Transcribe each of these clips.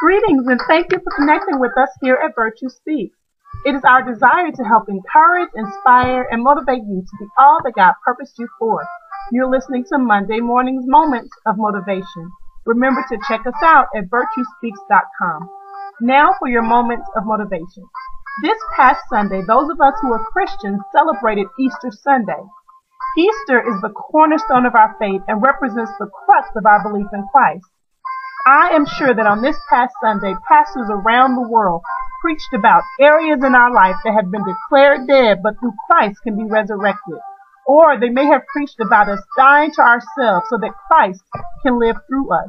Greetings and thank you for connecting with us here at Virtue Speaks. It is our desire to help encourage, inspire, and motivate you to be all that God purposed you for. You're listening to Monday Morning's Moments of Motivation. Remember to check us out at virtuespeaks.com. Now for your moments of motivation. This past Sunday, those of us who are Christians celebrated Easter Sunday. Easter is the cornerstone of our faith and represents the crux of our belief in Christ. I am sure that on this past Sunday, pastors around the world preached about areas in our life that have been declared dead, but through Christ can be resurrected. Or they may have preached about us dying to ourselves so that Christ can live through us.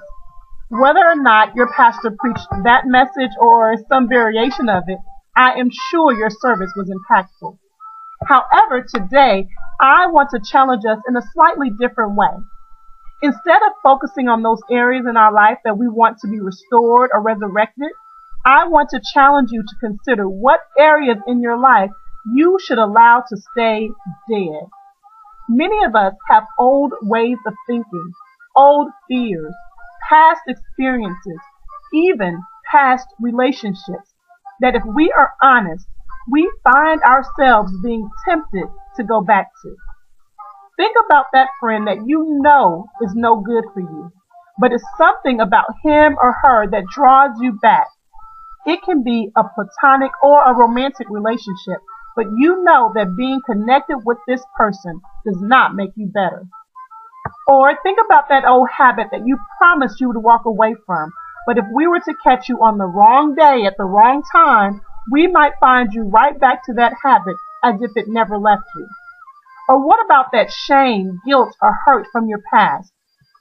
Whether or not your pastor preached that message or some variation of it, I am sure your service was impactful. However, today, I want to challenge us in a slightly different way. Instead of focusing on those areas in our life that we want to be restored or resurrected, I want to challenge you to consider what areas in your life you should allow to stay dead. Many of us have old ways of thinking, old fears, past experiences, even past relationships, that if we are honest, we find ourselves being tempted to go back to. Think about that friend that you know is no good for you, but it's something about him or her that draws you back. It can be a platonic or a romantic relationship, but you know that being connected with this person does not make you better. Or think about that old habit that you promised you would walk away from, but if we were to catch you on the wrong day at the wrong time, we might find you right back to that habit as if it never left you. Or what about that shame, guilt, or hurt from your past?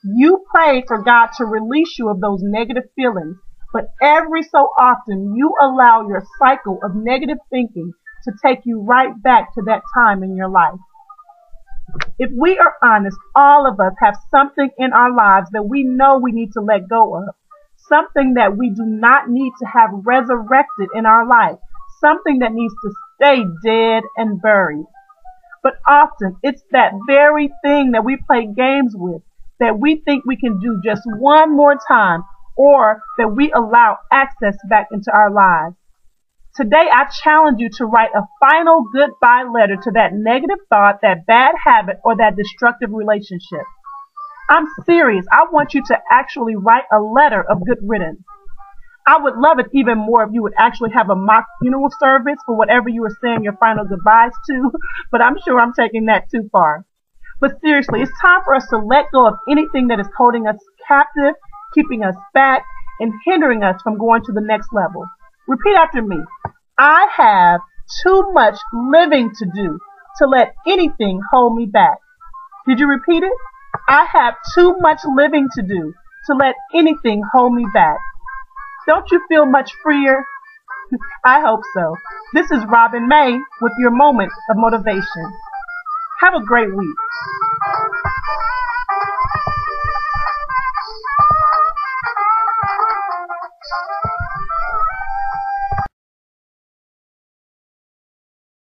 You prayed for God to release you of those negative feelings, but every so often you allow your cycle of negative thinking to take you right back to that time in your life. If we are honest, all of us have something in our lives that we know we need to let go of, something that we do not need to have resurrected in our life, something that needs to stay dead and buried. But often it's that very thing that we play games with, that we think we can do just one more time, or that we allow access back into our lives. Today I challenge you to write a final goodbye letter to that negative thought, that bad habit, or that destructive relationship. I'm serious. I want you to actually write a letter of good riddance. I would love it even more if you would actually have a mock funeral service for whatever you were saying your final goodbyes to, but I'm sure I'm taking that too far. But seriously, it's time for us to let go of anything that is holding us captive, keeping us back, and hindering us from going to the next level. Repeat after me. I have too much living to do to let anything hold me back. Did you repeat it? I have too much living to do to let anything hold me back. Don't you feel much freer? I hope so. This is Robin May with your moment of motivation. Have a great week.